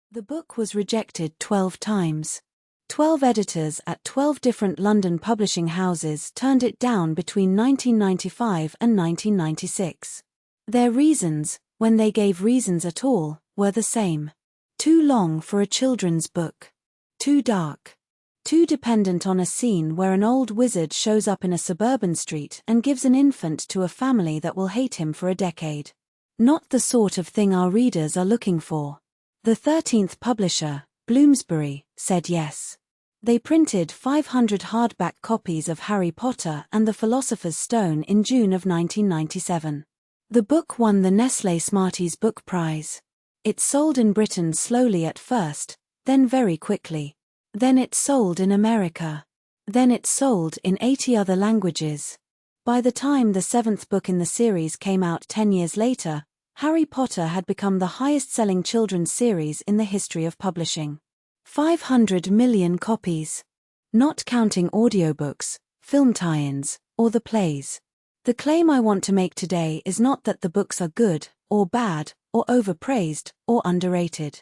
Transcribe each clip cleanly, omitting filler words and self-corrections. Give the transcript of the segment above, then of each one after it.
The book was rejected 12 times. 12 editors at 12 different London publishing houses turned it down between 1995 and 1996. Their reasons, when they gave reasons at all, were the same. Too long for a children's book. Too dark. Too dependent on a scene where an old wizard shows up in a suburban street and gives an infant to a family that will hate him for a decade. Not the sort of thing our readers are looking for. The 13th publisher, Bloomsbury, said yes. They printed 500 hardback copies of Harry Potter and the Philosopher's Stone in June of 1997. The book won the Nestlé Smarties Book Prize. It sold in Britain slowly at first, then very quickly. Then it sold in America. Then it sold in 80 other languages. By the time the 7th book in the series came out 10 years later, Harry Potter had become the highest-selling children's series in the history of publishing. 500 million copies. Not counting audiobooks, film tie-ins, or the plays. The claim I want to make today is not that the books are good, or bad, or overpraised, or underrated.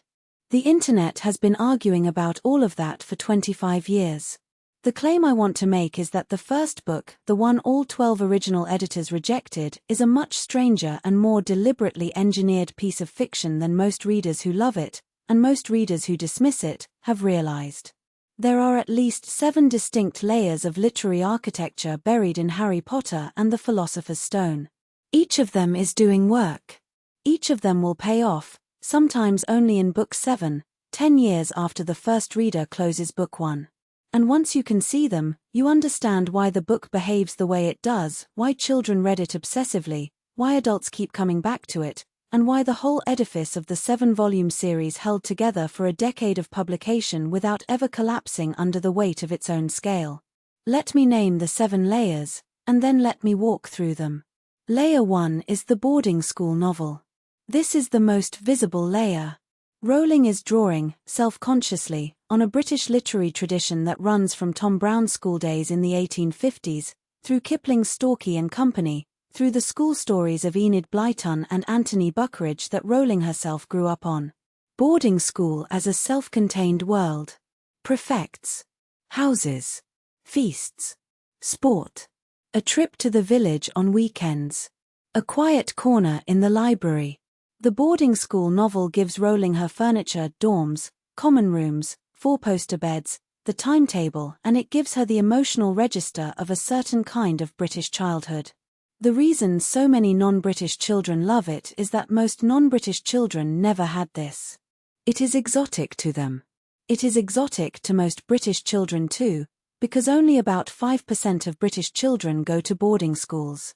The internet has been arguing about all of that for 25 years. The claim I want to make is that the first book, the one all 12 original editors rejected, is a much stranger and more deliberately engineered piece of fiction than most readers who love it, and most readers who dismiss it, have realized. There are at least 7 distinct layers of literary architecture buried in Harry Potter and the Philosopher's Stone. Each of them is doing work. Each of them will pay off, sometimes only in Book 7, 10 years after the first reader closes Book 1. And once you can see them, you understand why the book behaves the way it does, why children read it obsessively, why adults keep coming back to it, and why the whole edifice of the 7-volume series held together for a decade of publication without ever collapsing under the weight of its own scale. Let me name the 7 layers, and then let me walk through them. Layer 1 is the boarding school novel. This is the most visible layer. Rowling is drawing, self-consciously, on a British literary tradition that runs from Tom Brown's school days in the 1850s, through Kipling's Storky and Company, through the school stories of Enid Blyton and Anthony Buckeridge that Rowling herself grew up on. Boarding school as a self-contained world. Prefects. Houses. Feasts. Sport. A trip to the village on weekends. A quiet corner in the library. The boarding school novel gives Rowling her furniture, dorms, common rooms, 4-poster beds, the timetable, and it gives her the emotional register of a certain kind of British childhood. The reason so many non-British children love it is that most non-British children never had this. It is exotic to them. It is exotic to most British children too, because only about 5% of British children go to boarding schools.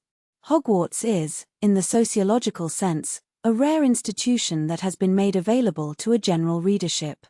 Hogwarts is, in the sociological sense, a rare institution that has been made available to a general readership.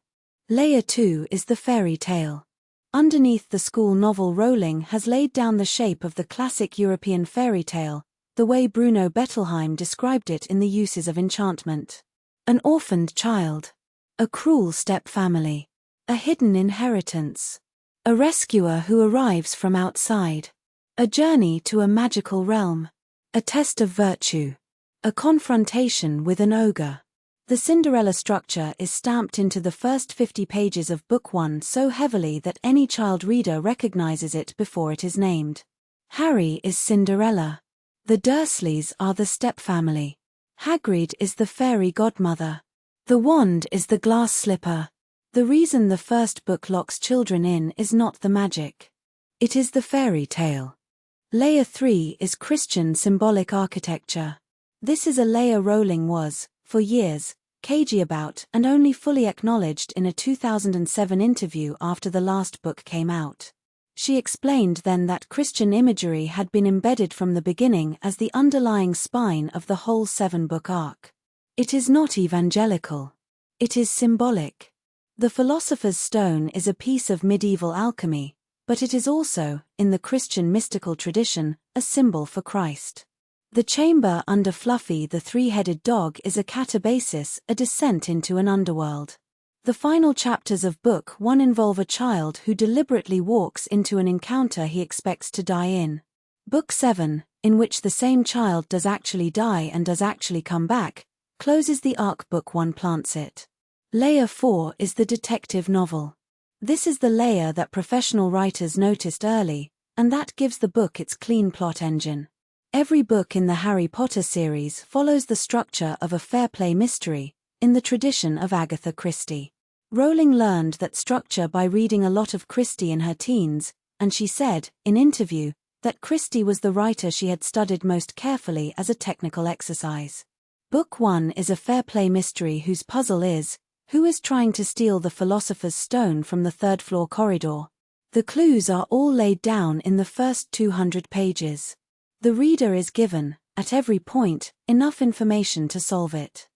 Layer 2 is the fairy tale. Underneath the school novel, Rowling has laid down the shape of the classic European fairy tale, the way Bruno Bettelheim described it in The Uses of Enchantment. An orphaned child. A cruel step-family. A hidden inheritance. A rescuer who arrives from outside. A journey to a magical realm. A test of virtue. A confrontation with an ogre. The Cinderella structure is stamped into the first 50 pages of Book 1 so heavily that any child reader recognizes it before it is named. Harry is Cinderella. The Dursleys are the stepfamily. Hagrid is the fairy godmother. The wand is the glass slipper. The reason the first book locks children in is not the magic. It is the fairy tale. Layer 3 is Christian symbolic architecture. This is a layer Rowling was, for years, cagey about and only fully acknowledged in a 2007 interview after the last book came out. She explained then that Christian imagery had been embedded from the beginning as the underlying spine of the whole 7-book arc. It is not evangelical. It is symbolic. The Philosopher's Stone is a piece of medieval alchemy, but it is also, in the Christian mystical tradition, a symbol for Christ. The chamber under Fluffy the three-headed dog is a catabasis, a descent into an underworld. The final chapters of Book 1 involve a child who deliberately walks into an encounter he expects to die in. Book 7, in which the same child does actually die and does actually come back, closes the arc Book 1 plants it. Layer 4 is the detective novel. This is the layer that professional writers noticed early, and that gives the book its clean plot engine. Every book in the Harry Potter series follows the structure of a fair play mystery, in the tradition of Agatha Christie. Rowling learned that structure by reading a lot of Christie in her teens, and she said, in interview, that Christie was the writer she had studied most carefully as a technical exercise. Book 1 is a fair play mystery whose puzzle is, who is trying to steal the Philosopher's Stone from the third-floor corridor? The clues are all laid down in the first 200 pages. The reader is given, at every point, enough information to solve it.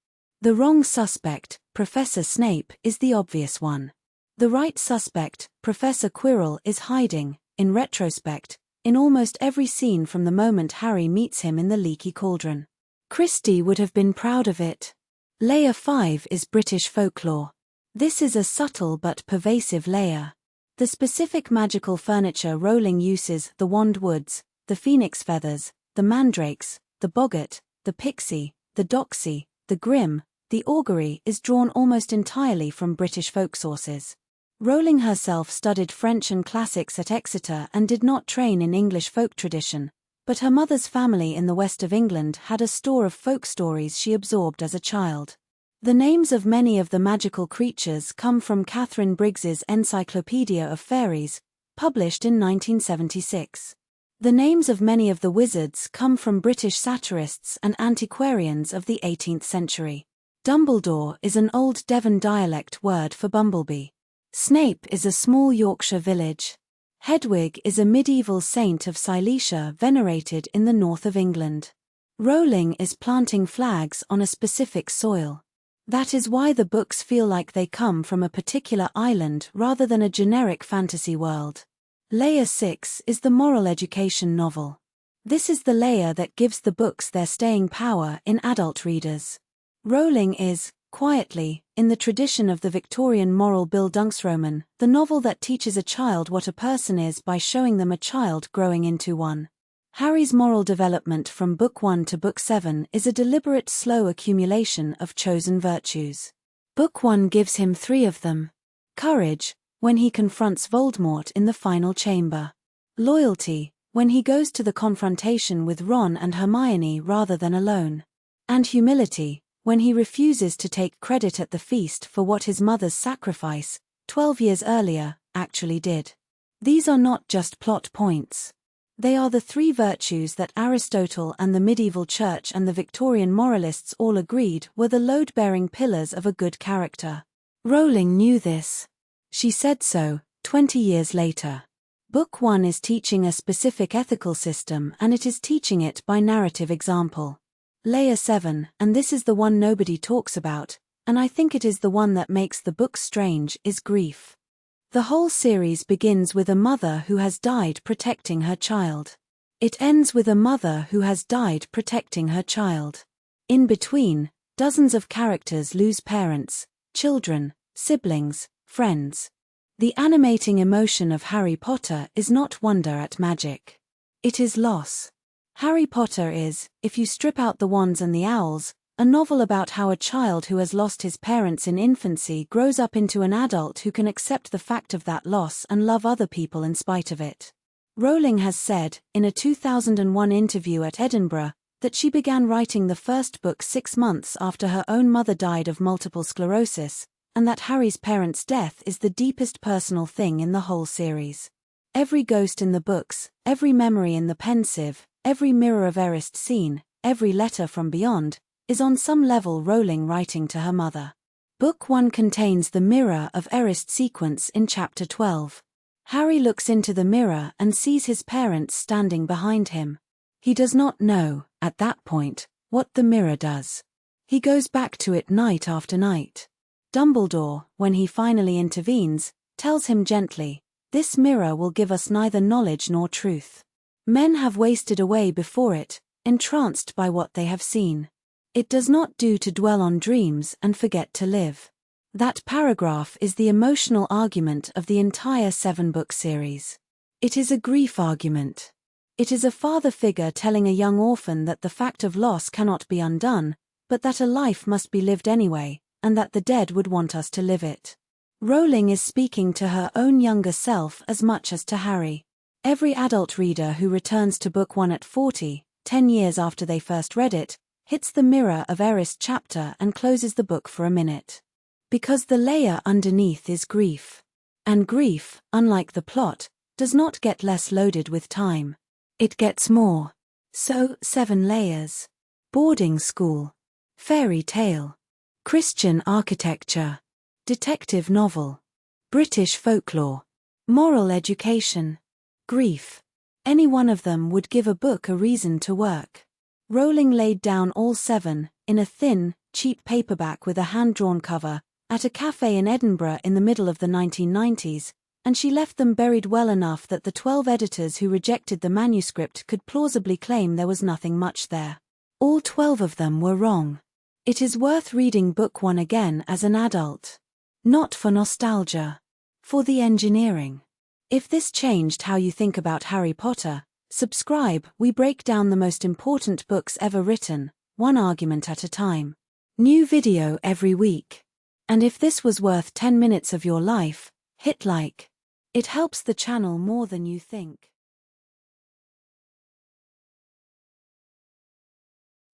The wrong suspect, Professor Snape, is the obvious one. The right suspect, Professor Quirrell, is hiding, in retrospect, in almost every scene from the moment Harry meets him in the leaky cauldron. Christie would have been proud of it. Layer 5 is British folklore. This is a subtle but pervasive layer. The specific magical furniture Rowling uses, the wand woods, the phoenix feathers, the mandrakes, the boggart, the pixie, the doxy, the grim, the augury, is drawn almost entirely from British folk sources. Rowling herself studied French and classics at Exeter and did not train in English folk tradition, but her mother's family in the west of England had a store of folk stories she absorbed as a child. The names of many of the magical creatures come from Catherine Briggs's Encyclopedia of Fairies, published in 1976. The names of many of the wizards come from British satirists and antiquarians of the 18th century. Dumbledore is an old Devon dialect word for bumblebee. Snape is a small Yorkshire village. Hedwig is a medieval saint of Silesia venerated in the north of England. Rowling is planting flags on a specific soil. That is why the books feel like they come from a particular island rather than a generic fantasy world. Layer 6 is the moral education novel. This is the layer that gives the books their staying power in adult readers. Rowling is, quietly, in the tradition of the Victorian moral Bildungsroman, the novel that teaches a child what a person is by showing them a child growing into one. Harry's moral development from Book 1 to Book 7 is a deliberate slow accumulation of chosen virtues. Book 1 gives him 3 of them. Courage, when he confronts Voldemort in the final chamber. Loyalty, when he goes to the confrontation with Ron and Hermione rather than alone. And humility, when he refuses to take credit at the feast for what his mother's sacrifice, 12 years earlier, actually did. These are not just plot points. They are the 3 virtues that Aristotle and the medieval church and the Victorian moralists all agreed were the load-bearing pillars of a good character. Rowling knew this. She said so, 20 years later. Book 1 is teaching a specific ethical system, and it is teaching it by narrative example. Layer 7, and this is the one nobody talks about, and I think it is the one that makes the book strange, is grief. The whole series begins with a mother who has died protecting her child. It ends with a mother who has died protecting her child. In between, dozens of characters lose parents, children, siblings, friends. The animating emotion of Harry Potter is not wonder at magic. It is loss. Harry Potter is, if you strip out the wands and the owls, a novel about how a child who has lost his parents in infancy grows up into an adult who can accept the fact of that loss and love other people in spite of it. Rowling has said, in a 2001 interview at Edinburgh, that she began writing the first book 6 months after her own mother died of multiple sclerosis, and that Harry's parents' death is the deepest personal thing in the whole series. Every ghost in the books, every memory in the pensive, every mirror of Erist scene, every letter from beyond, is on some level Rowling writing to her mother. Book 1 contains the Mirror of Erist sequence in Chapter 12. Harry looks into the mirror and sees his parents standing behind him. He does not know, at that point, what the mirror does. He goes back to it night after night. Dumbledore, when he finally intervenes, tells him gently, "This mirror will give us neither knowledge nor truth. Men have wasted away before it, entranced by what they have seen. It does not do to dwell on dreams and forget to live." That paragraph is the emotional argument of the entire 7-book series. It is a grief argument. It is a father figure telling a young orphan that the fact of loss cannot be undone, but that a life must be lived anyway, and that the dead would want us to live it. Rowling is speaking to her own younger self as much as to Harry. Every adult reader who returns to book 1 at 40, 10 years after they first read it, hits the mirror of Eris's chapter and closes the book for a minute. Because the layer underneath is grief. And grief, unlike the plot, does not get less loaded with time. It gets more. So, 7 layers. Boarding school. Fairy tale. Christian architecture. Detective novel. British folklore. Moral education. Grief. Any one of them would give a book a reason to work. Rowling laid down all 7, in a thin, cheap paperback with a hand-drawn cover, at a cafe in Edinburgh in the middle of the 1990s, and she left them buried well enough that the 12 editors who rejected the manuscript could plausibly claim there was nothing much there. All 12 of them were wrong. It is worth reading book 1 again as an adult. Not for nostalgia. For the engineering. If this changed how you think about Harry Potter, subscribe. We break down the most important books ever written, one argument at a time. New video every week. And if this was worth 10 minutes of your life, hit like. It helps the channel more than you think.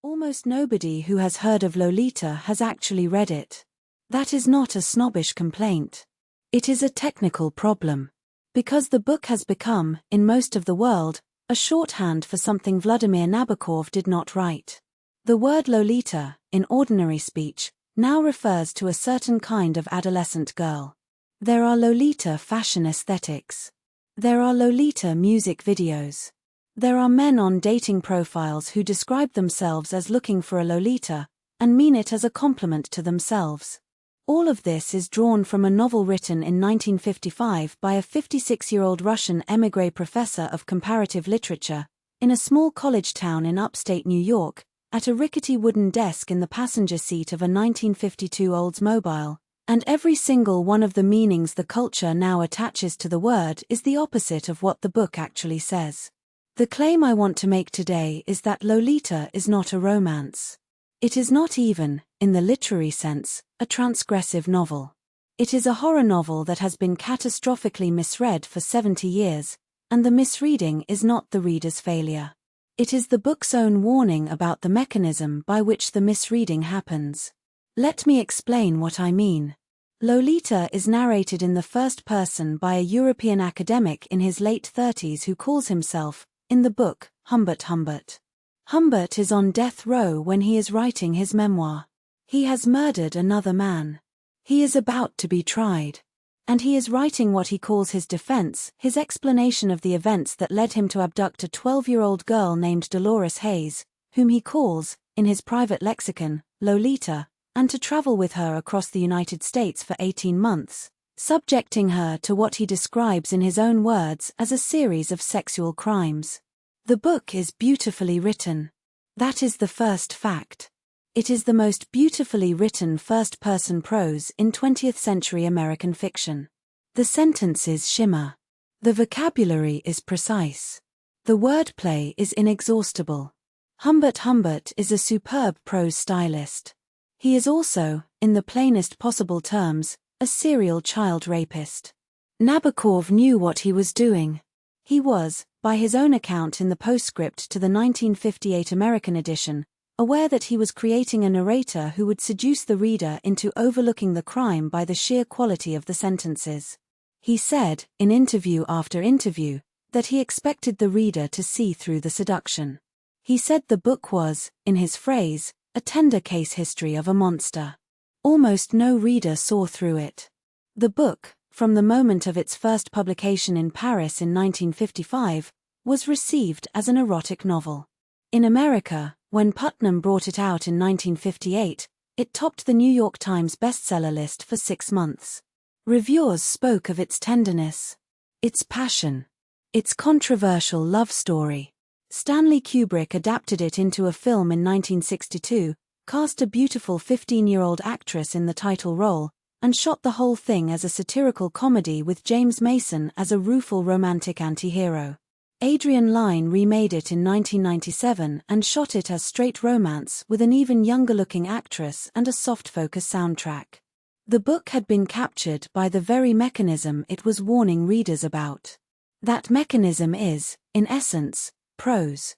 Almost nobody who has heard of Lolita has actually read it. That is not a snobbish complaint. It is a technical problem. Because the book has become, in most of the world, a shorthand for something Vladimir Nabokov did not write. The word Lolita, in ordinary speech, now refers to a certain kind of adolescent girl. There are Lolita fashion aesthetics. There are Lolita music videos. There are men on dating profiles who describe themselves as looking for a Lolita, and mean it as a compliment to themselves. All of this is drawn from a novel written in 1955 by a 56-year-old Russian émigré professor of comparative literature, in a small college town in upstate New York, at a rickety wooden desk in the passenger seat of a 1952 Oldsmobile, and every single one of the meanings the culture now attaches to the word is the opposite of what the book actually says. The claim I want to make today is that Lolita is not a romance. It is not even, in the literary sense, a transgressive novel. It is a horror novel that has been catastrophically misread for 70 years, and the misreading is not the reader's failure. It is the book's own warning about the mechanism by which the misreading happens. Let me explain what I mean. Lolita is narrated in the first person by a European academic in his late 30s who calls himself, in the book, Humbert Humbert. Humbert is on death row when he is writing his memoir. He has murdered another man. He is about to be tried. And he is writing what he calls his defense, his explanation of the events that led him to abduct a 12-year-old girl named Dolores Hayes, whom he calls, in his private lexicon, Lolita, and to travel with her across the United States for 18 months, subjecting her to what he describes in his own words as a series of sexual crimes. The book is beautifully written. That is the first fact. It is the most beautifully written first-person prose in 20th-century American fiction. The sentences shimmer. The vocabulary is precise. The wordplay is inexhaustible. Humbert Humbert is a superb prose stylist. He is also, in the plainest possible terms, a serial child rapist. Nabokov knew what he was doing. He was, by his own account in the postscript to the 1958 American edition, aware that he was creating a narrator who would seduce the reader into overlooking the crime by the sheer quality of the sentences. He said, in interview after interview, that he expected the reader to see through the seduction. He said the book was, in his phrase, a tender case history of a monster. Almost no reader saw through it. The book, from the moment of its first publication in Paris in 1955, was received as an erotic novel. In America, when Putnam brought it out in 1958, it topped the New York Times bestseller list for 6 months. Reviewers spoke of its tenderness, its passion, its controversial love story. Stanley Kubrick adapted it into a film in 1962, cast a beautiful 15-year-old actress in the title role, and shot the whole thing as a satirical comedy with James Mason as a rueful romantic anti-hero. Adrian Lyne remade it in 1997 and shot it as straight romance with an even younger-looking actress and a soft-focus soundtrack. The book had been captured by the very mechanism it was warning readers about. That mechanism is, in essence, prose.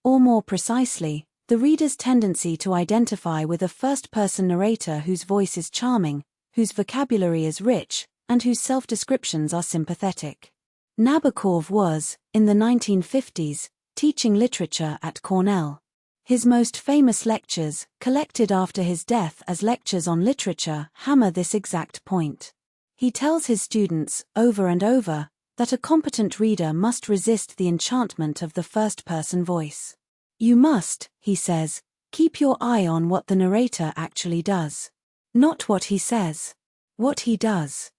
Or more precisely, the reader's tendency to identify with a first-person narrator whose voice is charming, whose vocabulary is rich, and whose self-descriptions are sympathetic. Nabokov was, in the 1950s, teaching literature at Cornell. His most famous lectures, collected after his death as lectures on literature, hammer this exact point. He tells his students, over and over, that a competent reader must resist the enchantment of the first-person voice. You must, he says, keep your eye on what the narrator actually does. Not what he says. What he does.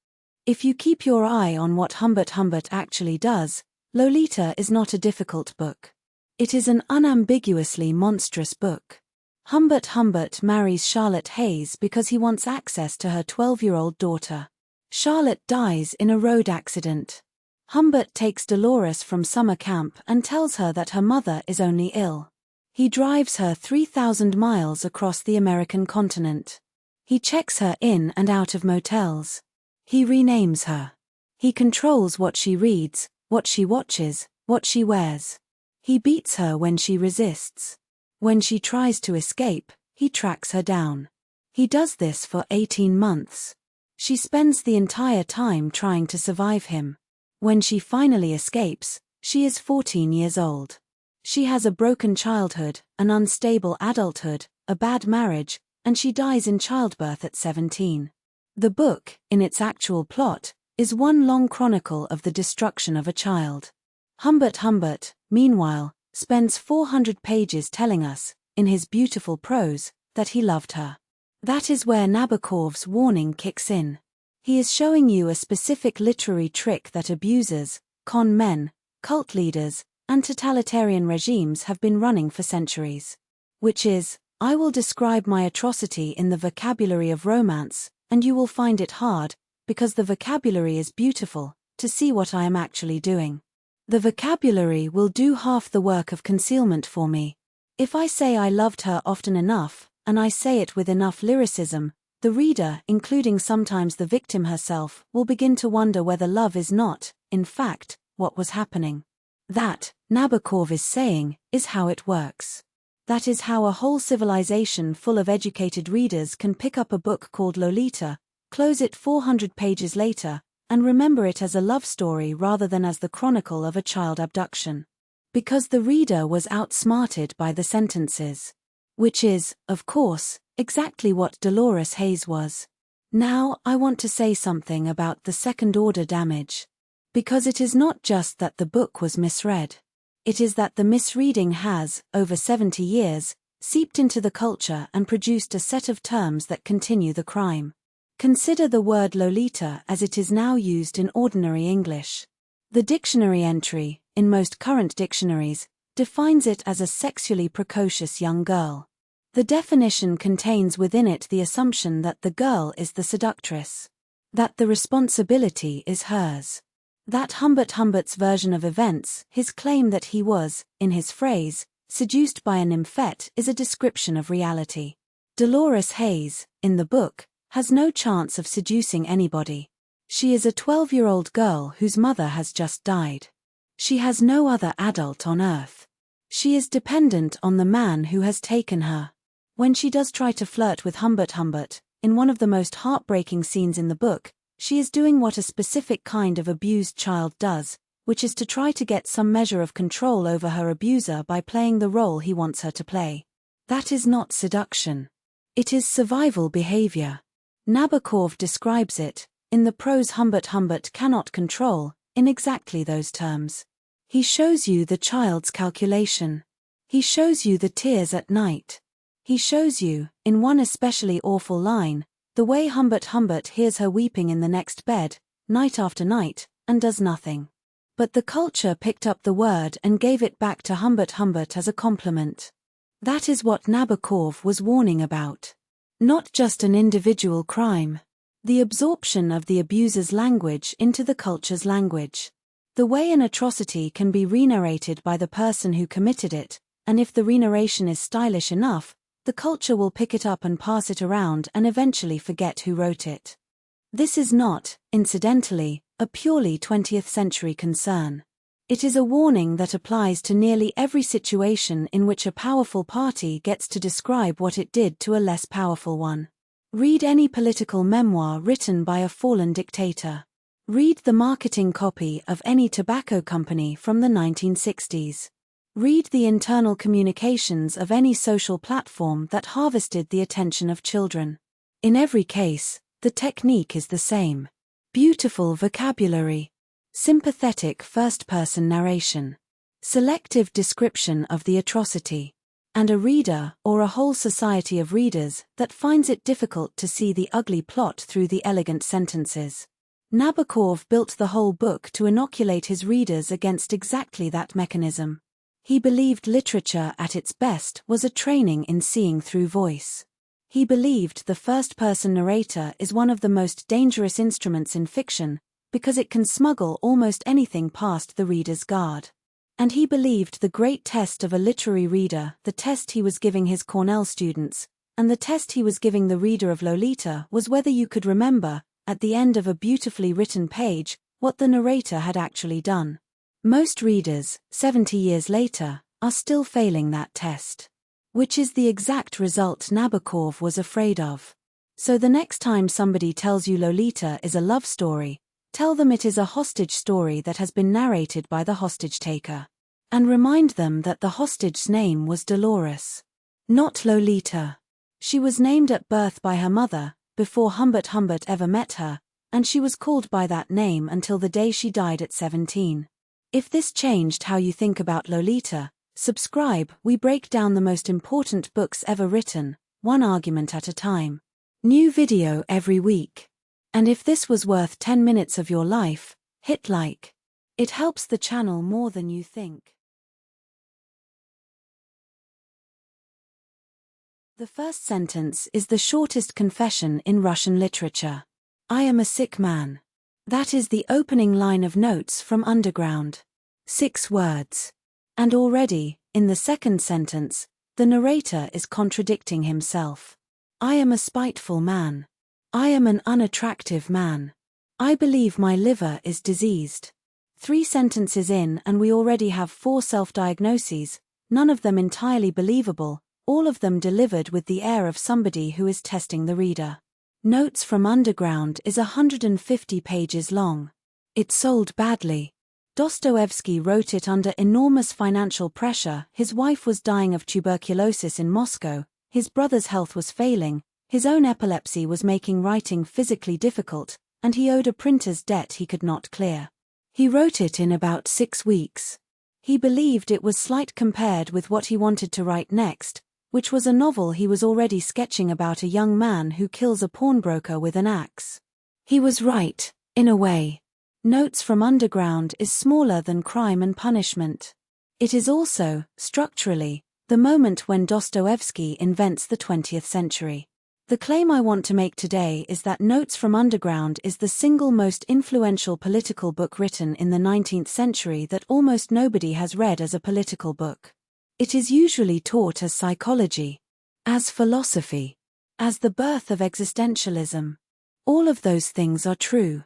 If you keep your eye on what Humbert actually does, Lolita is not a difficult book. It is an unambiguously monstrous book. Humbert marries Charlotte Hayes because he wants access to her 12-year-old daughter. Charlotte dies in a road accident. Humbert takes Dolores from summer camp and tells her that her mother is only ill. He drives her 3,000 miles across the American continent. He checks her in and out of motels. He renames her. He controls what she reads, what she watches, what she wears. He beats her when she resists. When she tries to escape, he tracks her down. He does this for 18 months. She spends the entire time trying to survive him. When she finally escapes, she is 14 years old. She has a broken childhood, an unstable adulthood, a bad marriage, and she dies in childbirth at 17. The book, in its actual plot, is one long chronicle of the destruction of a child. Humbert, meanwhile, spends 400 pages telling us, in his beautiful prose, that he loved her. That is where Nabokov's warning kicks in. He is showing you a specific literary trick that abusers, con men, cult leaders, and totalitarian regimes have been running for centuries. Which is, I will describe my atrocity in the vocabulary of romance, and you will find it hard, because the vocabulary is beautiful, to see what I am actually doing. The vocabulary will do half the work of concealment for me. If I say I loved her often enough, and I say it with enough lyricism, the reader, including sometimes the victim herself, will begin to wonder whether love is not, in fact, what was happening. That, Nabokov is saying, is how it works. That is how a whole civilization full of educated readers can pick up a book called Lolita, close it 400 pages later, and remember it as a love story rather than as the chronicle of a child abduction. Because the reader was outsmarted by the sentences. Which is, of course, exactly what Dolores Hayes was. Now, I want to say something about the second-order damage. Because it is not just that the book was misread. It is that the misreading has, over 70 years, seeped into the culture and produced a set of terms that continue the crime. Consider the word Lolita as it is now used in ordinary English. The dictionary entry, in most current dictionaries, defines it as a sexually precocious young girl. The definition contains within it the assumption that the girl is the seductress. That the responsibility is hers. That Humbert's version of events, his claim that he was, in his phrase, seduced by a nymphette, is a description of reality. Dolores Hayes, in the book, has no chance of seducing anybody. She is a 12-year-old girl whose mother has just died. She has no other adult on earth. She is dependent on the man who has taken her. When she does try to flirt with Humbert, in one of the most heartbreaking scenes in the book, she is doing what a specific kind of abused child does, which is to try to get some measure of control over her abuser by playing the role he wants her to play. That is not seduction. It is survival behavior. Nabokov describes it, in the prose Humbert cannot control, in exactly those terms. He shows you the child's calculation. He shows you the tears at night. He shows you, in one especially awful line, the way Humbert hears her weeping in the next bed, night after night, and does nothing. But the culture picked up the word and gave it back to Humbert as a compliment. That is what Nabokov was warning about. Not just an individual crime. The absorption of the abuser's language into the culture's language. The way an atrocity can be re-narrated by the person who committed it, and if the re-narration is stylish enough, the culture will pick it up and pass it around and eventually forget who wrote it. This is not, incidentally, a purely 20th century concern. It is a warning that applies to nearly every situation in which a powerful party gets to describe what it did to a less powerful one. Read any political memoir written by a fallen dictator. Read the marketing copy of any tobacco company from the 1960s. Read the internal communications of any social platform that harvested the attention of children. In every case, the technique is the same. Beautiful vocabulary. Sympathetic first-person narration. Selective description of the atrocity. And a reader, or a whole society of readers, that finds it difficult to see the ugly plot through the elegant sentences. Nabokov built the whole book to inoculate his readers against exactly that mechanism. He believed literature at its best was a training in seeing through voice. He believed the first-person narrator is one of the most dangerous instruments in fiction, because it can smuggle almost anything past the reader's guard. And he believed the great test of a literary reader, the test he was giving his Cornell students, and the test he was giving the reader of Lolita, was whether you could remember, at the end of a beautifully written page, what the narrator had actually done. Most readers, 70 years later, are still failing that test. Which is the exact result Nabokov was afraid of. So the next time somebody tells you Lolita is a love story, tell them it is a hostage story that has been narrated by the hostage taker. And remind them that the hostage's name was Dolores. Not Lolita. She was named at birth by her mother, before Humbert ever met her, and she was called by that name until the day she died at 17. If this changed how you think about Lolita, subscribe. We break down the most important books ever written, one argument at a time. New video every week. And if this was worth 10 minutes of your life, hit like. It helps the channel more than you think. The first sentence is the shortest confession in Russian literature. I am a sick man. That is the opening line of Notes from Underground. 6 words. And already, in the second sentence, the narrator is contradicting himself. I am a spiteful man. I am an unattractive man. I believe my liver is diseased. 3 sentences in and we already have 4 self-diagnoses, none of them entirely believable, all of them delivered with the air of somebody who is testing the reader. Notes from Underground is 150 pages long. It sold badly. Dostoevsky wrote it under enormous financial pressure. His wife was dying of tuberculosis in Moscow, his brother's health was failing, his own epilepsy was making writing physically difficult, and he owed a printer's debt he could not clear. He wrote it in about 6 weeks. He believed it was slight compared with what he wanted to write next, which was a novel he was already sketching about a young man who kills a pawnbroker with an axe. He was right, in a way. Notes from Underground is smaller than Crime and Punishment. It is also, structurally, the moment when Dostoevsky invents the 20th century. The claim I want to make today is that Notes from Underground is the single most influential political book written in the 19th century that almost nobody has read as a political book. It is usually taught as psychology, as philosophy, as the birth of existentialism. All of those things are true.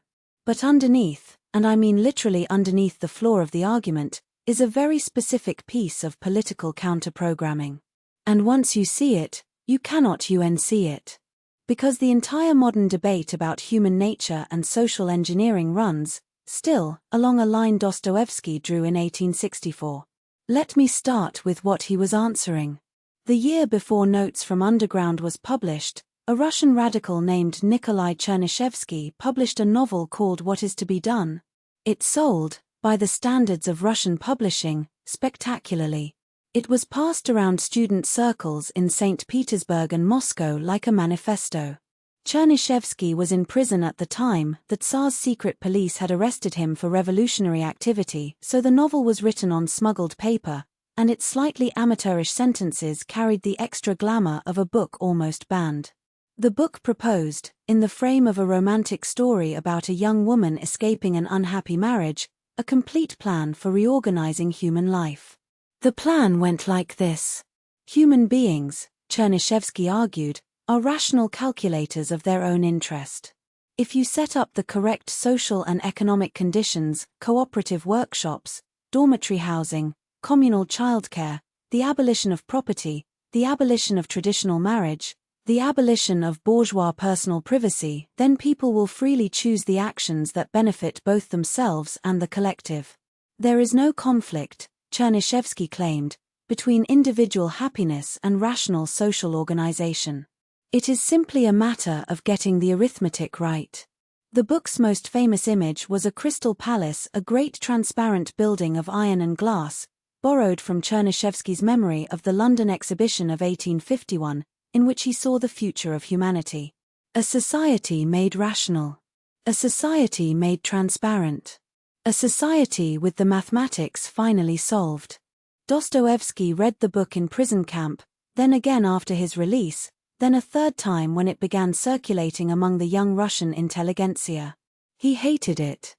But underneath, and I mean literally underneath the floor of the argument, is a very specific piece of political counter-programming. And once you see it, you cannot unsee it. Because the entire modern debate about human nature and social engineering runs, still, along a line Dostoevsky drew in 1864. Let me start with what he was answering. The year before Notes from Underground was published, a Russian radical named Nikolai Chernyshevsky published a novel called What Is to Be Done. It sold, by the standards of Russian publishing, spectacularly. It was passed around student circles in St. Petersburg and Moscow like a manifesto. Chernyshevsky was in prison at the time. The Tsar's secret police had arrested him for revolutionary activity, so the novel was written on smuggled paper, and its slightly amateurish sentences carried the extra glamour of a book almost banned. The book proposed, in the frame of a romantic story about a young woman escaping an unhappy marriage, a complete plan for reorganizing human life. The plan went like this. Human beings, Chernyshevsky argued, are rational calculators of their own interest. If you set up the correct social and economic conditions, cooperative workshops, dormitory housing, communal childcare, the abolition of property, the abolition of traditional marriage, the abolition of bourgeois personal privacy, then people will freely choose the actions that benefit both themselves and the collective. There is no conflict, Chernyshevsky claimed, between individual happiness and rational social organization. It is simply a matter of getting the arithmetic right. The book's most famous image was a crystal palace, a great transparent building of iron and glass, borrowed from Chernyshevsky's memory of the London exhibition of 1851, in which he saw the future of humanity. A society made rational. A society made transparent. A society with the mathematics finally solved. Dostoevsky read the book in prison camp, then again after his release, then a third time when it began circulating among the young Russian intelligentsia. He hated it.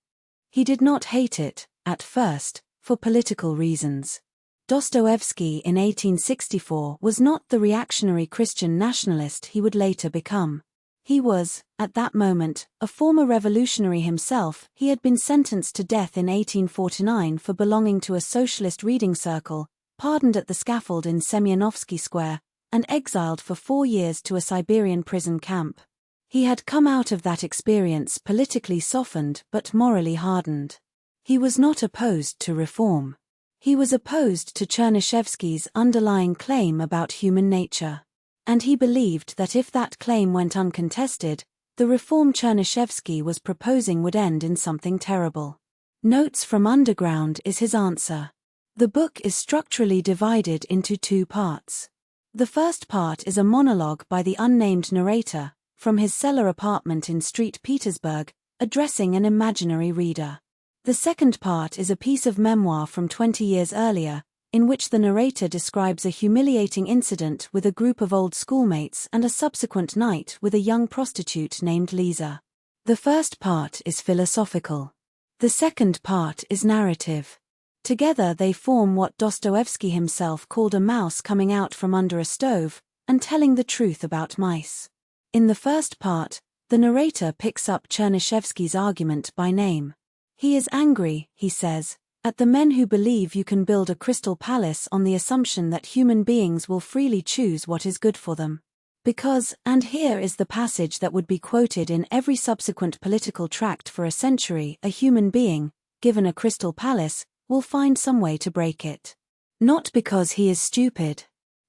He did not hate it, at first, for political reasons. Dostoevsky in 1864 was not the reactionary Christian nationalist he would later become. He was, at that moment, a former revolutionary himself. He had been sentenced to death in 1849 for belonging to a socialist reading circle, pardoned at the scaffold in Semyonovsky Square, and exiled for 4 years to a Siberian prison camp. He had come out of that experience politically softened but morally hardened. He was not opposed to reform. He was opposed to Chernyshevsky's underlying claim about human nature. And he believed that if that claim went uncontested, the reform Chernyshevsky was proposing would end in something terrible. Notes from Underground is his answer. The book is structurally divided into 2 parts. The first part is a monologue by the unnamed narrator, from his cellar apartment in St. Petersburg, addressing an imaginary reader. The second part is a piece of memoir from 20 years earlier, in which the narrator describes a humiliating incident with a group of old schoolmates and a subsequent night with a young prostitute named Lisa. The first part is philosophical. The second part is narrative. Together they form what Dostoevsky himself called a mouse coming out from under a stove, and telling the truth about mice. In the first part, the narrator picks up Chernyshevsky's argument by name. He is angry, he says, at the men who believe you can build a crystal palace on the assumption that human beings will freely choose what is good for them. Because, and here is the passage that would be quoted in every subsequent political tract for a century, a human being, given a crystal palace, will find some way to break it. Not because he is stupid.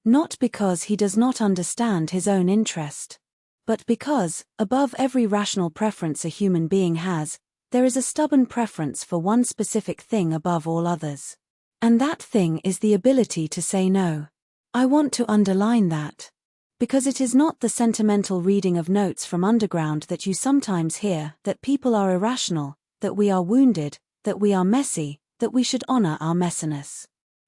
Not because he does not understand his own interest. But because, above every rational preference a human being has, there is a stubborn preference for one specific thing above all others. And that thing is the ability to say no. I want to underline that. Because it is not the sentimental reading of Notes from Underground that you sometimes hear, that people are irrational, that we are wounded, that we are messy, that we should honor our messiness.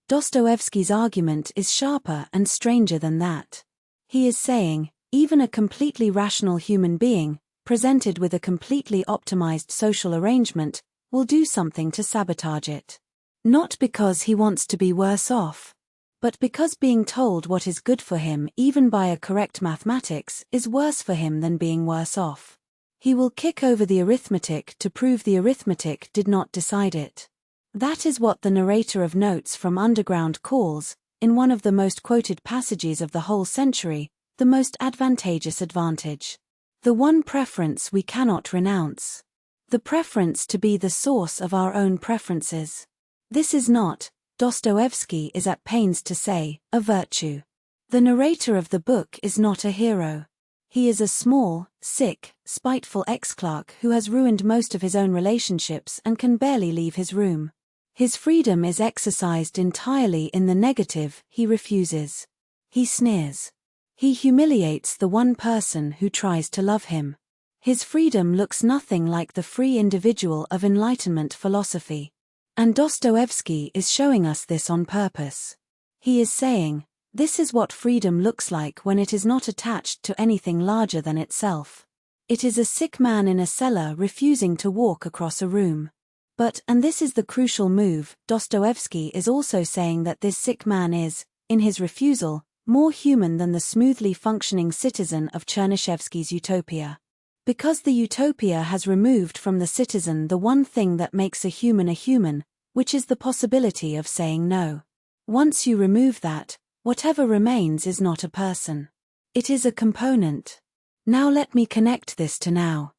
Dostoevsky's argument is sharper and stranger than that. He is saying, even a completely rational human being, presented with a completely optimized social arrangement, will do something to sabotage it. Not because he wants to be worse off, but because being told what is good for him even by a correct mathematics is worse for him than being worse off. He will kick over the arithmetic to prove the arithmetic did not decide it. That is what the narrator of Notes from Underground calls, in one of the most quoted passages of the whole century, the most advantageous advantage. The one preference we cannot renounce. The preference to be the source of our own preferences. This is not, Dostoevsky is at pains to say, a virtue. The narrator of the book is not a hero. He is a small, sick, spiteful ex-clerk who has ruined most of his own relationships and can barely leave his room. His freedom is exercised entirely in the negative. He refuses. He sneers. He humiliates the one person who tries to love him. His freedom looks nothing like the free individual of Enlightenment philosophy. And Dostoevsky is showing us this on purpose. He is saying, this is what freedom looks like when it is not attached to anything larger than itself. It is a sick man in a cellar refusing to walk across a room. But, and this is the crucial move, Dostoevsky is also saying that this sick man is, in his refusal, more human than the smoothly functioning citizen of Chernyshevsky's Utopia. Because the Utopia has removed from the citizen the one thing that makes a human, which is the possibility of saying no. Once you remove that, whatever remains is not a person. It is a component. Now let me connect this to now.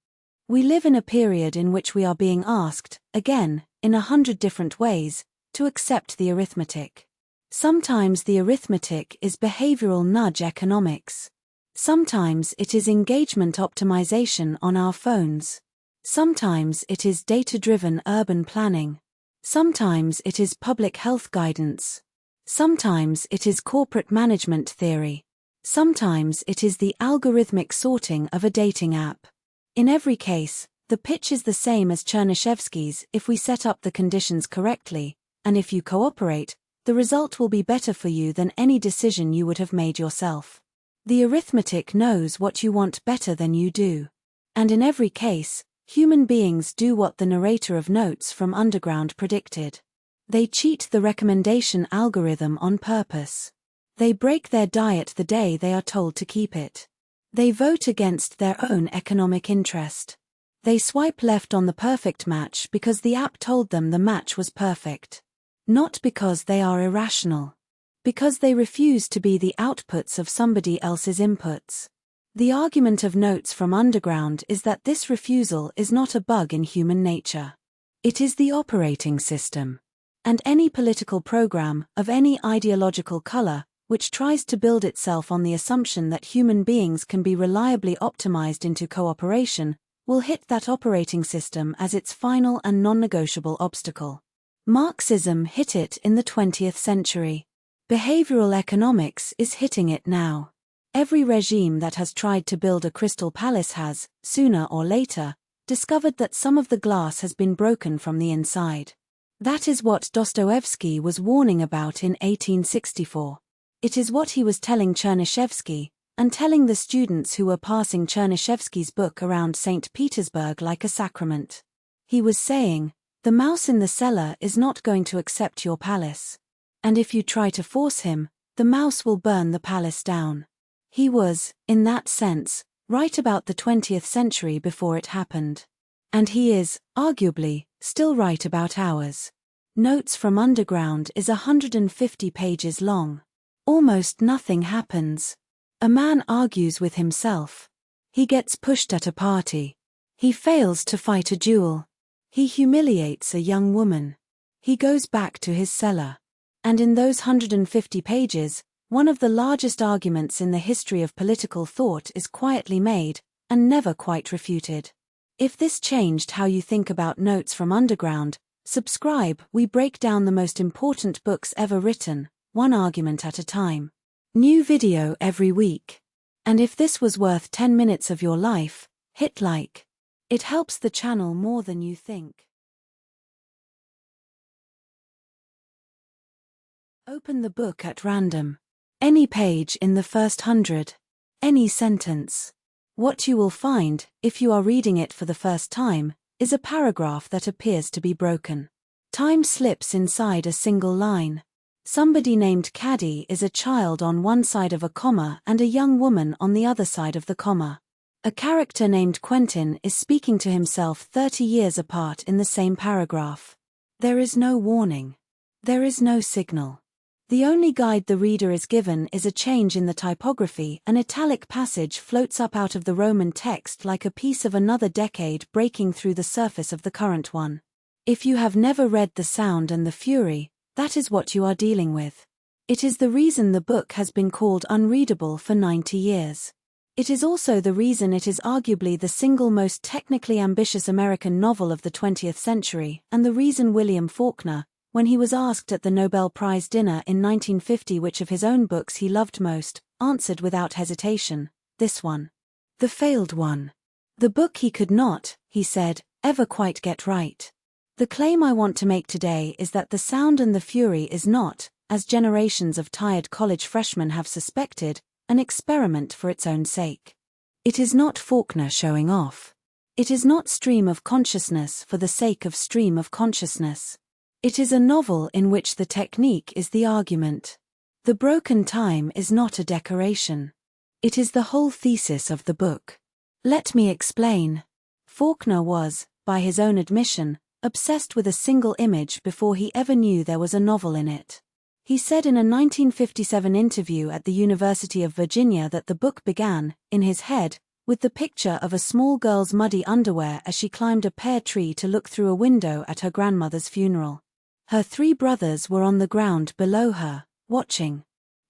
We live in a period in which we are being asked, again, in 100 different ways, to accept the arithmetic. Sometimes the arithmetic is behavioral nudge economics. Sometimes it is engagement optimization on our phones. Sometimes it is data-driven urban planning. Sometimes it is public health guidance. Sometimes it is corporate management theory. Sometimes it is the algorithmic sorting of a dating app. In every case, the pitch is the same as Chernyshevsky's: if we set up the conditions correctly, and if you cooperate, the result will be better for you than any decision you would have made yourself. The arithmetic knows what you want better than you do. And in every case, human beings do what the narrator of Notes from Underground predicted. They cheat the recommendation algorithm on purpose. They break their diet the day they are told to keep it. They vote against their own economic interest. They swipe left on the perfect match because the app told them the match was perfect. Not because they are irrational. Because they refuse to be the outputs of somebody else's inputs. The argument of Notes from Underground is that this refusal is not a bug in human nature. It is the operating system. And any political program, of any ideological color, which tries to build itself on the assumption that human beings can be reliably optimized into cooperation, will hit that operating system as its final and non-negotiable obstacle. Marxism hit it in the 20th century. Behavioral economics is hitting it now. Every regime that has tried to build a crystal palace has, sooner or later, discovered that some of the glass has been broken from the inside. That is what Dostoevsky was warning about in 1864. It is what he was telling Chernyshevsky, and telling the students who were passing Chernyshevsky's book around St. Petersburg like a sacrament. He was saying, the mouse in the cellar is not going to accept your palace. And if you try to force him, the mouse will burn the palace down. He was, in that sense, right about the 20th century before it happened. And he is, arguably, still right about ours. Notes from Underground is 150 pages long. Almost nothing happens. A man argues with himself. He gets pushed at a party. He fails to fight a duel. He humiliates a young woman. He goes back to his cellar. And in those 150 pages, one of the largest arguments in the history of political thought is quietly made, and never quite refuted. If this changed how you think about Notes from Underground, subscribe. We break down the most important books ever written, one argument at a time. New video every week. And if this was worth 10 minutes of your life, hit like. It helps the channel more than you think. Open the book at random. Any page in the first 100. Any sentence. What you will find, if you are reading it for the first time, is a paragraph that appears to be broken. Time slips inside a single line. Somebody named Caddy is a child on one side of a comma and a young woman on the other side of the comma. A character named Quentin is speaking to himself 30 years apart in the same paragraph. There is no warning. There is no signal. The only guide the reader is given is a change in the typography. An italic passage floats up out of the Roman text like a piece of another decade breaking through the surface of the current one. If you have never read The Sound and the Fury, that is what you are dealing with. It is the reason the book has been called unreadable for 90 years. It is also the reason it is arguably the single most technically ambitious American novel of the 20th century, and the reason William Faulkner, when he was asked at the Nobel Prize dinner in 1950 which of his own books he loved most, answered without hesitation, this one. The failed one. The book he could not, he said, ever quite get right. The claim I want to make today is that The Sound and the Fury is not, as generations of tired college freshmen have suspected, an experiment for its own sake. It is not Faulkner showing off. It is not stream of consciousness for the sake of stream of consciousness. It is a novel in which the technique is the argument. The broken time is not a decoration. It is the whole thesis of the book. Let me explain. Faulkner was, by his own admission, obsessed with a single image before he ever knew there was a novel in it. He said in a 1957 interview at the University of Virginia that the book began, in his head, with the picture of a small girl's muddy underwear as she climbed a pear tree to look through a window at her grandmother's funeral. Her 3 brothers were on the ground below her, watching.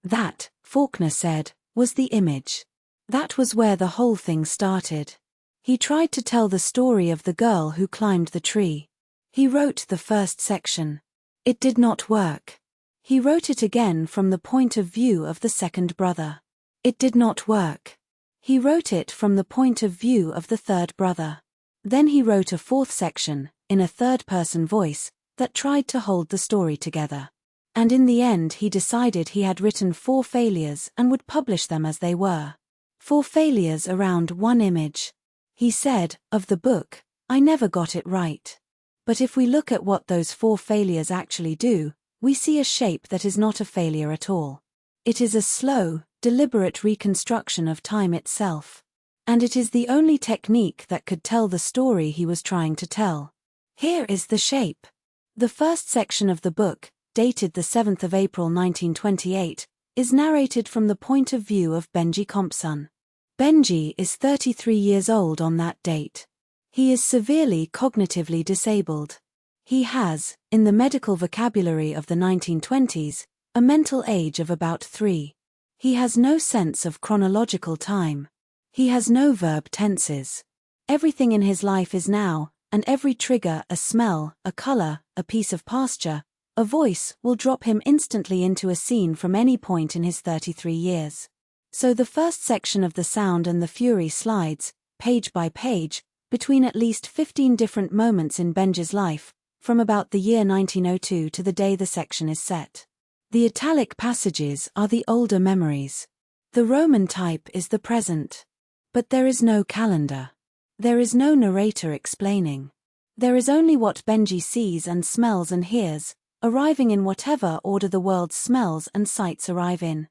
That, Faulkner said, was the image. That was where the whole thing started. He tried to tell the story of the girl who climbed the tree. He wrote the first section. It did not work. He wrote it again from the point of view of the second brother. It did not work. He wrote it from the point of view of the third brother. Then he wrote a 4th section, in a third-person voice, that tried to hold the story together. And in the end he decided he had written 4 failures and would publish them as they were. 4 failures around one image. He said, of the book, I never got it right. But if we look at what those 4 failures actually do, we see a shape that is not a failure at all. It is a slow, deliberate reconstruction of time itself. And it is the only technique that could tell the story he was trying to tell. Here is the shape. The first section of the book, dated the 7th of April 1928, is narrated from the point of view of Benji Compson. Benji is 33 years old on that date. He is severely cognitively disabled. He has, in the medical vocabulary of the 1920s, a mental age of about 3. He has no sense of chronological time. He has no verb tenses. Everything in his life is now, and every trigger, a smell, a color, a piece of pasture, a voice, will drop him instantly into a scene from any point in his 33 years. So the first section of The Sound and the Fury slides, page by page, between at least 15 different moments in Benji's life, from about the year 1902 to the day the section is set. The italic passages are the older memories. The Roman type is the present. But there is no calendar. There is no narrator explaining. There is only what Benji sees and smells and hears, arriving in whatever order the world's smells and sights arrive in.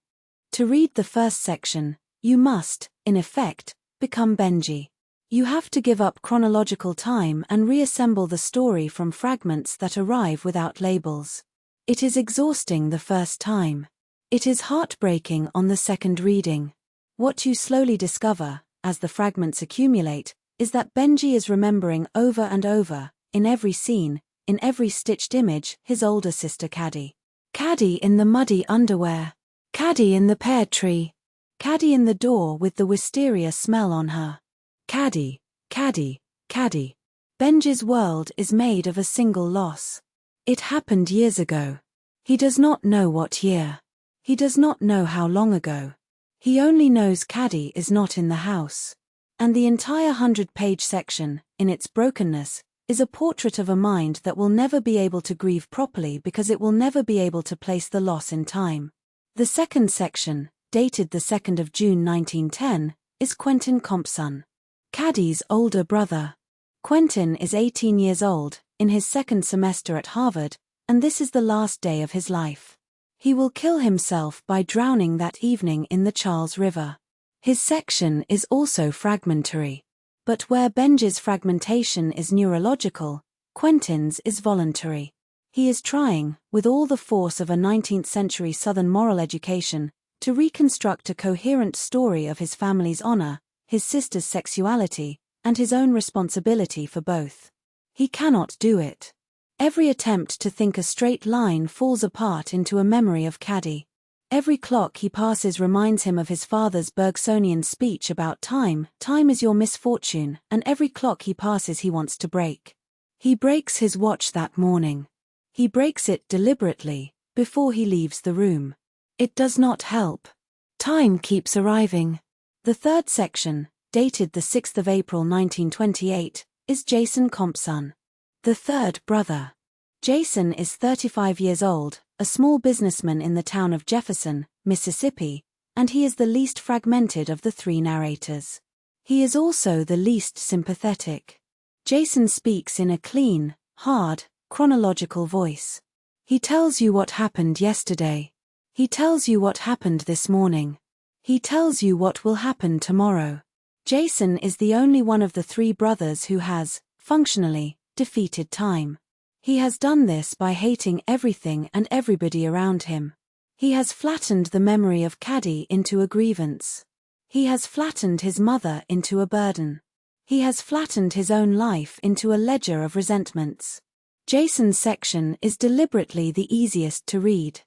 To read the first section, you must, in effect, become Benji. You have to give up chronological time and reassemble the story from fragments that arrive without labels. It is exhausting the first time. It is heartbreaking on the second reading. What you slowly discover, as the fragments accumulate, is that Benji is remembering over and over, in every scene, in every stitched image, his older sister Caddy. Caddy in the muddy underwear. Caddy in the pear tree. Caddy in the door with the wisteria smell on her. Caddy, Caddy, Caddy. Benji's world is made of a single loss. It happened years ago. He does not know what year. He does not know how long ago. He only knows Caddy is not in the house. And the entire 100-page section, in its brokenness, is a portrait of a mind that will never be able to grieve properly because it will never be able to place the loss in time. The second section, dated the 2nd of June 1910, is Quentin Compson, Caddy's older brother. Quentin is 18 years old, in his second semester at Harvard, and this is the last day of his life. He will kill himself by drowning that evening in the Charles River. His section is also fragmentary. But where Benji's fragmentation is neurological, Quentin's is voluntary. He is trying, with all the force of a 19th-century Southern moral education, to reconstruct a coherent story of his family's honor, his sister's sexuality, and his own responsibility for both. He cannot do it. Every attempt to think a straight line falls apart into a memory of Caddy. Every clock he passes reminds him of his father's Bergsonian speech about time. Time is your misfortune, and every clock he passes he wants to break. He breaks his watch that morning. He breaks it deliberately, before he leaves the room. It does not help. Time keeps arriving. The third section, dated the 6th of April 1928, is Jason Compson, the third brother. Jason is 35 years old, a small businessman in the town of Jefferson, Mississippi, and he is the least fragmented of the 3 narrators. He is also the least sympathetic. Jason speaks in a clean, hard, chronological voice. He tells you what happened yesterday. He tells you what happened this morning. He tells you what will happen tomorrow. Jason is the only one of the three brothers who has, functionally, defeated time. He has done this by hating everything and everybody around him. He has flattened the memory of Caddy into a grievance. He has flattened his mother into a burden. He has flattened his own life into a ledger of resentments. Jason's section is deliberately the easiest to read.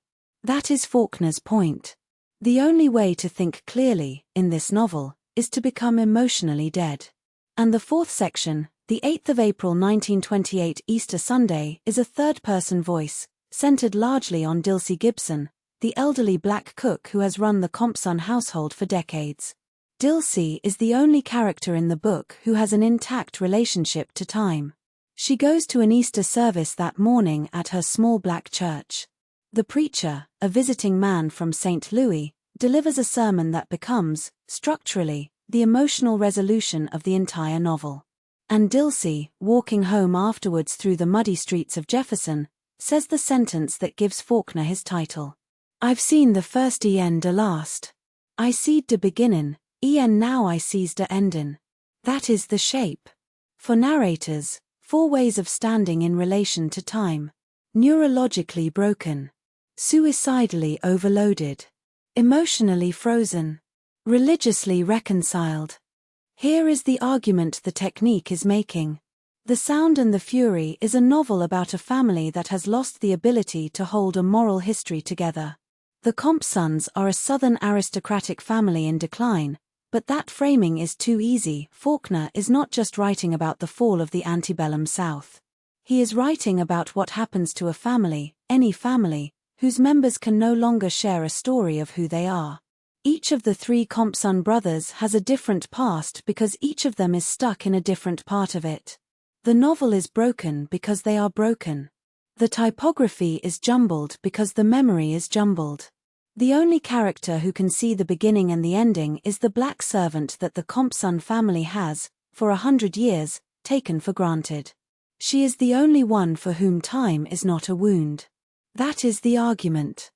That is Faulkner's point. The only way to think clearly, in this novel, is to become emotionally dead. And the fourth section, the 8th of April 1928 Easter Sunday, is a third-person voice, centered largely on Dilsey Gibson, the elderly black cook who has run the Compson household for decades. Dilsey is the only character in the book who has an intact relationship to time. She goes to an Easter service that morning at her small black church. The preacher, a visiting man from St. Louis, delivers a sermon that becomes, structurally, the emotional resolution of the entire novel. And Dilsey, walking home afterwards through the muddy streets of Jefferson, says the sentence that gives Faulkner his title. I've seen the first en de last. I seed de beginnin', en now I sees de endin'. That is the shape. For narrators, 4 ways of standing in relation to time. Neurologically broken. Suicidally overloaded. Emotionally frozen. Religiously reconciled. Here is the argument the technique is making. The Sound and the Fury is a novel about a family that has lost the ability to hold a moral history together. The Compsons are a southern aristocratic family in decline, but that framing is too easy. Faulkner is not just writing about the fall of the antebellum South. He is writing about what happens to a family, any family, whose members can no longer share a story of who they are. Each of the 3 Compson brothers has a different past because each of them is stuck in a different part of it. The novel is broken because they are broken. The typography is jumbled because the memory is jumbled. The only character who can see the beginning and the ending is the black servant that the Compson family has, for 100 years, taken for granted. She is the only one for whom time is not a wound. That is the argument.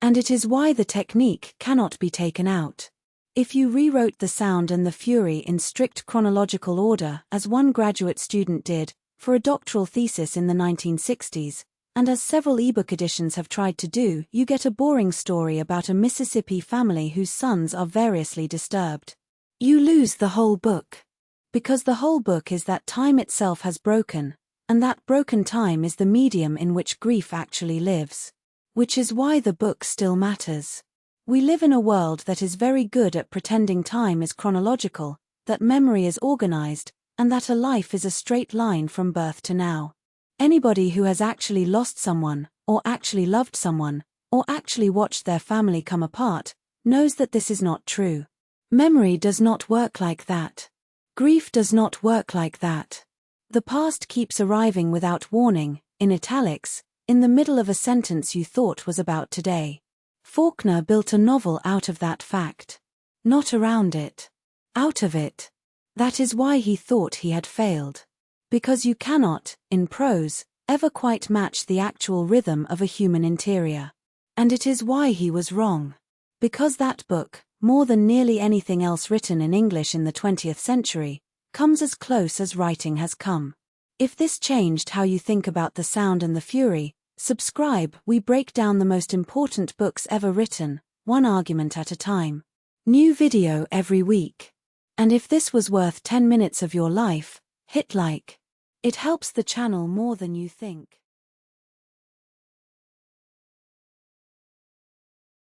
And it is why the technique cannot be taken out. If you rewrote The Sound and the Fury in strict chronological order, as one graduate student did, for a doctoral thesis in the 1960s, and as several ebook editions have tried to do, you get a boring story about a Mississippi family whose sons are variously disturbed. You lose the whole book. Because the whole book is that time itself has broken, and that broken time is the medium in which grief actually lives. Which is why the book still matters. We live in a world that is very good at pretending time is chronological, that memory is organized, and that a life is a straight line from birth to now. Anybody who has actually lost someone, or actually loved someone, or actually watched their family come apart, knows that this is not true. Memory does not work like that. Grief does not work like that. The past keeps arriving without warning, in italics, in the middle of a sentence you thought was about today. Faulkner built a novel out of that fact. Not around it. Out of it. That is why he thought he had failed. Because you cannot, in prose, ever quite match the actual rhythm of a human interior. And it is why he was wrong. Because that book, more than nearly anything else written in English in the 20th century, comes as close as writing has come. If this changed how you think about The Sound and the Fury, subscribe. We break down the most important books ever written, one argument at a time. New video every week. And if this was worth 10 minutes of your life, hit like. It helps the channel more than you think.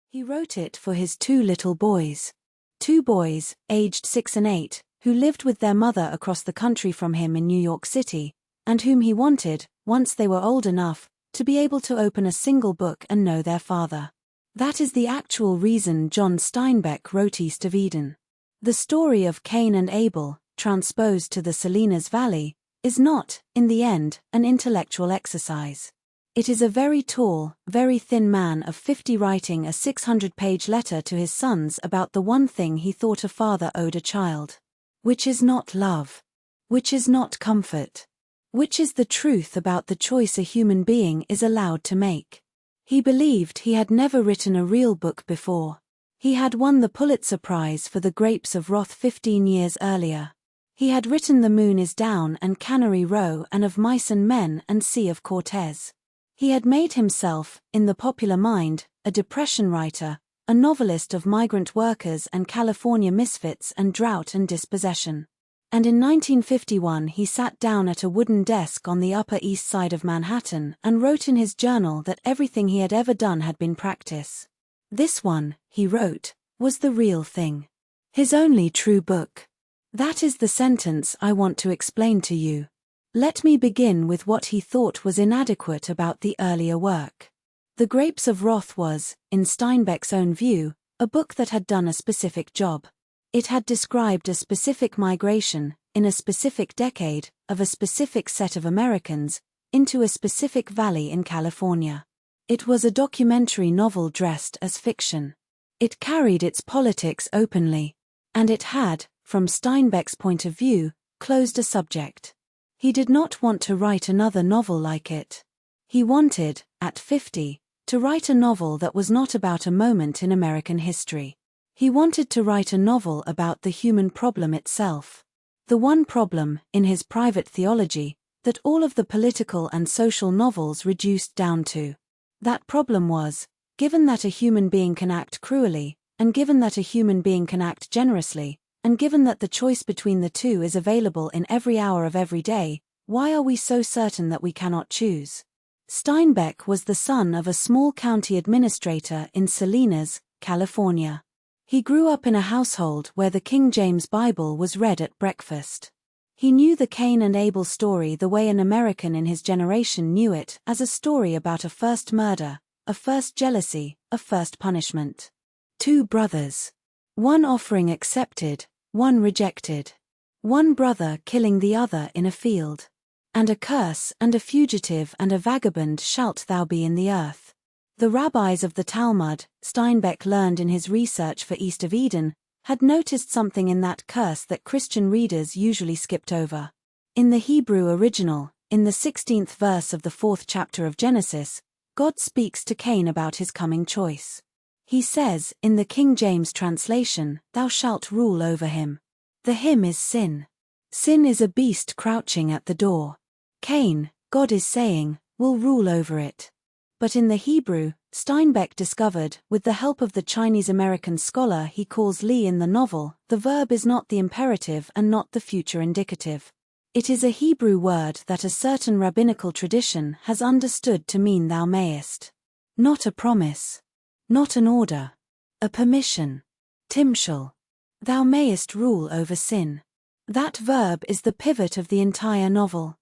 He wrote it for his 2 little boys. 2 boys, aged 6 and 8, who lived with their mother across the country from him in New York City, and whom he wanted, once they were old enough, to be able to open a single book and know their father. That is the actual reason John Steinbeck wrote East of Eden. The story of Cain and Abel, transposed to the Salinas Valley, is not, in the end, an intellectual exercise. It is a very tall, very thin man of 50 writing a 600-page letter to his sons about the one thing he thought a father owed a child. Which is not love? Which is not comfort? Which is the truth about the choice a human being is allowed to make? He believed he had never written a real book before. He had won the Pulitzer Prize for The Grapes of Wrath 15 years earlier. He had written The Moon is Down and Cannery Row and Of Mice and Men and Sea of Cortez. He had made himself, in the popular mind, a depression writer, a novelist of migrant workers and California misfits and drought and dispossession. And in 1951 he sat down at a wooden desk on the Upper East Side of Manhattan and wrote in his journal that everything he had ever done had been practice. This one, he wrote, was the real thing. His only true book. That is the sentence I want to explain to you. Let me begin with what he thought was inadequate about the earlier work. The Grapes of Wrath was, in Steinbeck's own view, a book that had done a specific job. It had described a specific migration, in a specific decade, of a specific set of Americans, into a specific valley in California. It was a documentary novel dressed as fiction. It carried its politics openly. And it had, from Steinbeck's point of view, closed a subject. He did not want to write another novel like it. He wanted, at 50, to write a novel that was not about a moment in American history. He wanted to write a novel about the human problem itself. The one problem, in his private theology, that all of the political and social novels reduced down to. That problem was, given that a human being can act cruelly, and given that a human being can act generously, and given that the choice between the two is available in every hour of every day, why are we so certain that we cannot choose? Steinbeck was the son of a small county administrator in Salinas, California. He grew up in a household where the King James Bible was read at breakfast. He knew the Cain and Abel story the way an American in his generation knew it, as a story about a first murder, a first jealousy, a first punishment. Two brothers. One offering accepted, one rejected. One brother killing the other in a field. And a curse and a fugitive and a vagabond shalt thou be in the earth. The rabbis of the Talmud, Steinbeck learned in his research for East of Eden, had noticed something in that curse that Christian readers usually skipped over. In the Hebrew original, in the 16th verse of the 4th chapter of Genesis, God speaks to Cain about his coming choice. He says, in the King James translation, "Thou shalt rule over him." The him is sin. Sin is a beast crouching at the door. Cain, God is saying, will rule over it. But in the Hebrew, Steinbeck discovered, with the help of the Chinese-American scholar he calls Lee in the novel, the verb is not the imperative and not the future indicative. It is a Hebrew word that a certain rabbinical tradition has understood to mean thou mayest. Not a promise. Not an order. A permission. Timshal. Thou mayest rule over sin. That verb is the pivot of the entire novel.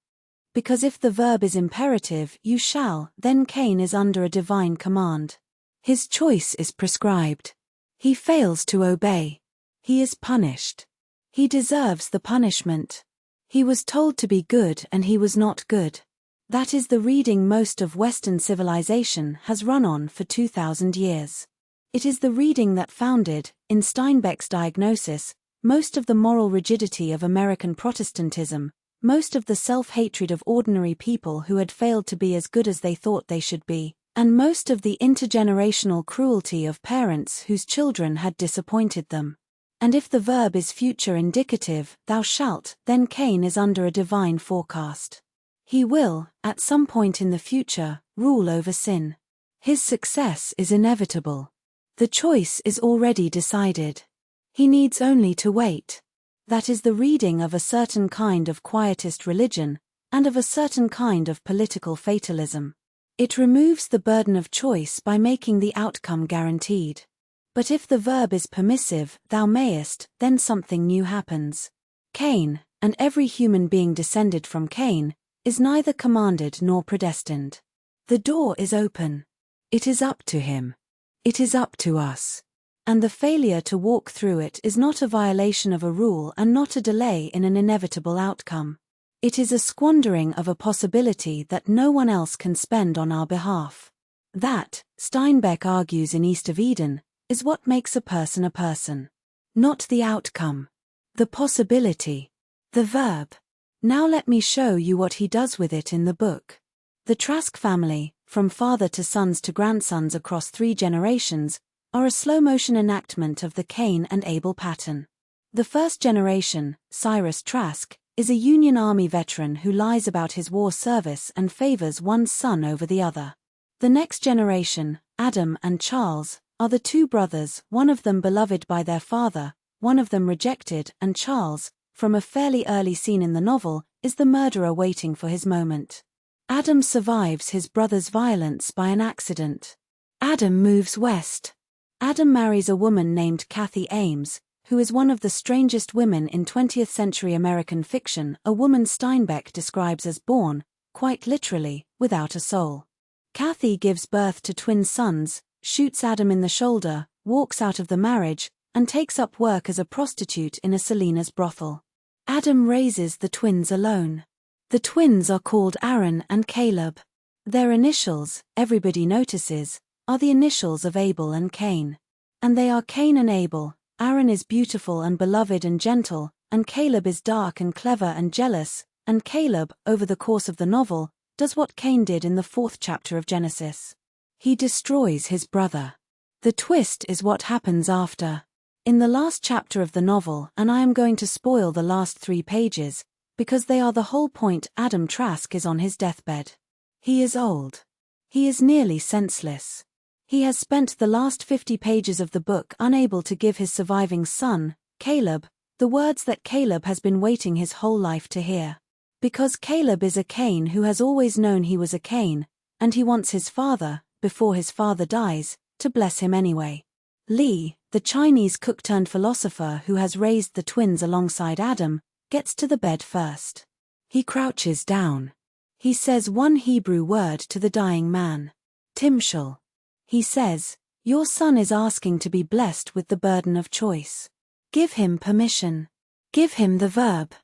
Because if the verb is imperative, you shall, then Cain is under a divine command. His choice is prescribed. He fails to obey. He is punished. He deserves the punishment. He was told to be good and he was not good. That is the reading most of Western civilization has run on for 2,000 years. It is the reading that founded, in Steinbeck's diagnosis, most of the moral rigidity of American Protestantism, most of the self-hatred of ordinary people who had failed to be as good as they thought they should be, and most of the intergenerational cruelty of parents whose children had disappointed them. And if the verb is future indicative, thou shalt, then Cain is under a divine forecast. He will, at some point in the future, rule over sin. His success is inevitable. The choice is already decided. He needs only to wait. That is the reading of a certain kind of quietist religion, and of a certain kind of political fatalism. It removes the burden of choice by making the outcome guaranteed. But if the verb is permissive, thou mayest, then something new happens. Cain, and every human being descended from Cain, is neither commanded nor predestined. The door is open. It is up to him. It is up to us. And the failure to walk through it is not a violation of a rule and not a delay in an inevitable outcome. It is a squandering of a possibility that no one else can spend on our behalf. That, Steinbeck argues in East of Eden, is what makes a person. Not the outcome. The possibility. The verb. Now let me show you what he does with it in the book. The Trask family, from father to sons to grandsons across 3 generations, are a slow-motion enactment of the Cain and Abel pattern. The first generation, Cyrus Trask, is a Union Army veteran who lies about his war service and favors one son over the other. The next generation, Adam and Charles, are the 2 brothers, one of them beloved by their father, one of them rejected, and Charles, from a fairly early scene in the novel, is the murderer waiting for his moment. Adam survives his brother's violence by an accident. Adam moves west. Adam marries a woman named Kathy Ames, who is one of the strangest women in 20th century American fiction, a woman Steinbeck describes as born, quite literally, without a soul. Kathy gives birth to twin sons, shoots Adam in the shoulder, walks out of the marriage, and takes up work as a prostitute in a Selena's brothel. Adam raises the twins alone. The twins are called Aaron and Caleb. Their initials, everybody notices, are the initials of Abel and Cain. And they are Cain and Abel. Aaron is beautiful and beloved and gentle, and Caleb is dark and clever and jealous, and Caleb, over the course of the novel, does what Cain did in the 4th chapter of Genesis. He destroys his brother. The twist is what happens after. In the last chapter of the novel, and I am going to spoil the last 3 pages, because they are the whole point, Adam Trask is on his deathbed. He is old. He is nearly senseless. He has spent the last 50 pages of the book unable to give his surviving son, Caleb, the words that Caleb has been waiting his whole life to hear. Because Caleb is a Cain who has always known he was a Cain, and he wants his father, before his father dies, to bless him anyway. Lee, the Chinese cook-turned-philosopher who has raised the twins alongside Adam, gets to the bed first. He crouches down. He says one Hebrew word to the dying man. Timshel. He says, "Your son is asking to be blessed with the burden of choice. Give him permission. Give him the verb."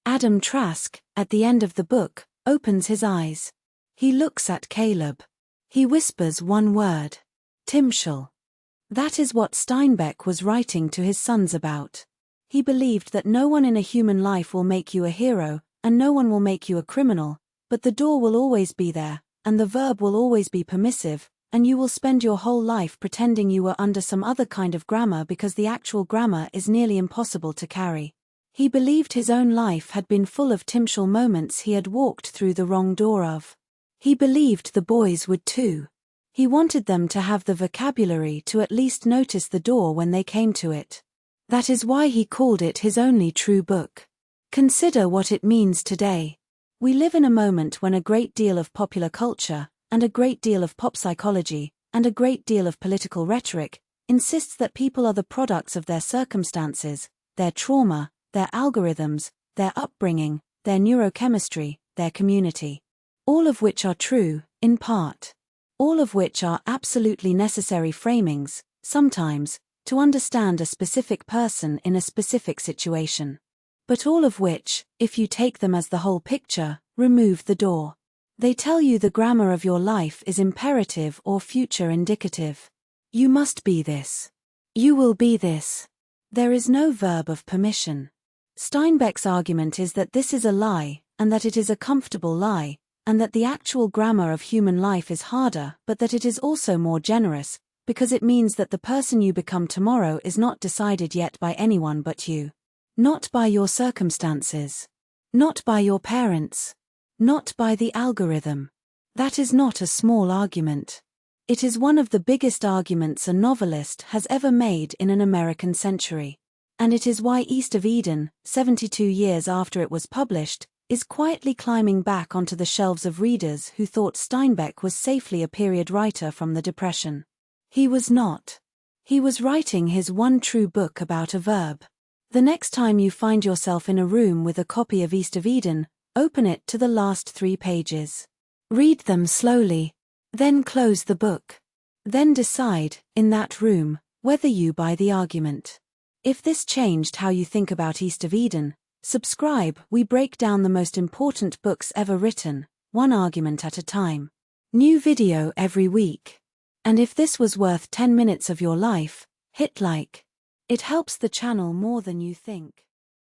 Adam Trask, at the end of the book, opens his eyes. He looks at Caleb. He whispers one word. Timshel. That is what Steinbeck was writing to his sons about. He believed that no one in a human life will make you a hero, and no one will make you a criminal, but the door will always be there, and the verb will always be permissive, and you will spend your whole life pretending you were under some other kind of grammar because the actual grammar is nearly impossible to carry. He believed his own life had been full of Timshel moments he had walked through the wrong door of. He believed the boys would too. He wanted them to have the vocabulary to at least notice the door when they came to it. That is why he called it his only true book. Consider what it means today. We live in a moment when a great deal of popular culture, and a great deal of pop psychology, and a great deal of political rhetoric, insists that people are the products of their circumstances, their trauma, their algorithms, their upbringing, their neurochemistry, their community. All of which are true, in part. All of which are absolutely necessary framings, sometimes, to understand a specific person in a specific situation. But all of which, if you take them as the whole picture, remove the door. They tell you the grammar of your life is imperative or future indicative. You must be this. You will be this. There is no verb of permission. Steinbeck's argument is that this is a lie, and that it is a comfortable lie, and that the actual grammar of human life is harder, but that it is also more generous, because it means that the person you become tomorrow is not decided yet by anyone but you. Not by your circumstances. Not by your parents. Not by the algorithm. That is not a small argument. It is one of the biggest arguments a novelist has ever made in an American century. And it is why East of Eden, 72 years after it was published, is quietly climbing back onto the shelves of readers who thought Steinbeck was safely a period writer from the Depression. He was not. He was writing his one true book about a verb. The next time you find yourself in a room with a copy of East of Eden, open it to the last 3 pages. Read them slowly. Then close the book. Then decide, in that room, whether you buy the argument. If this changed how you think about East of Eden, subscribe. We break down the most important books ever written, one argument at a time. New video every week. And if this was worth 10 minutes of your life, hit like. It helps the channel more than you think.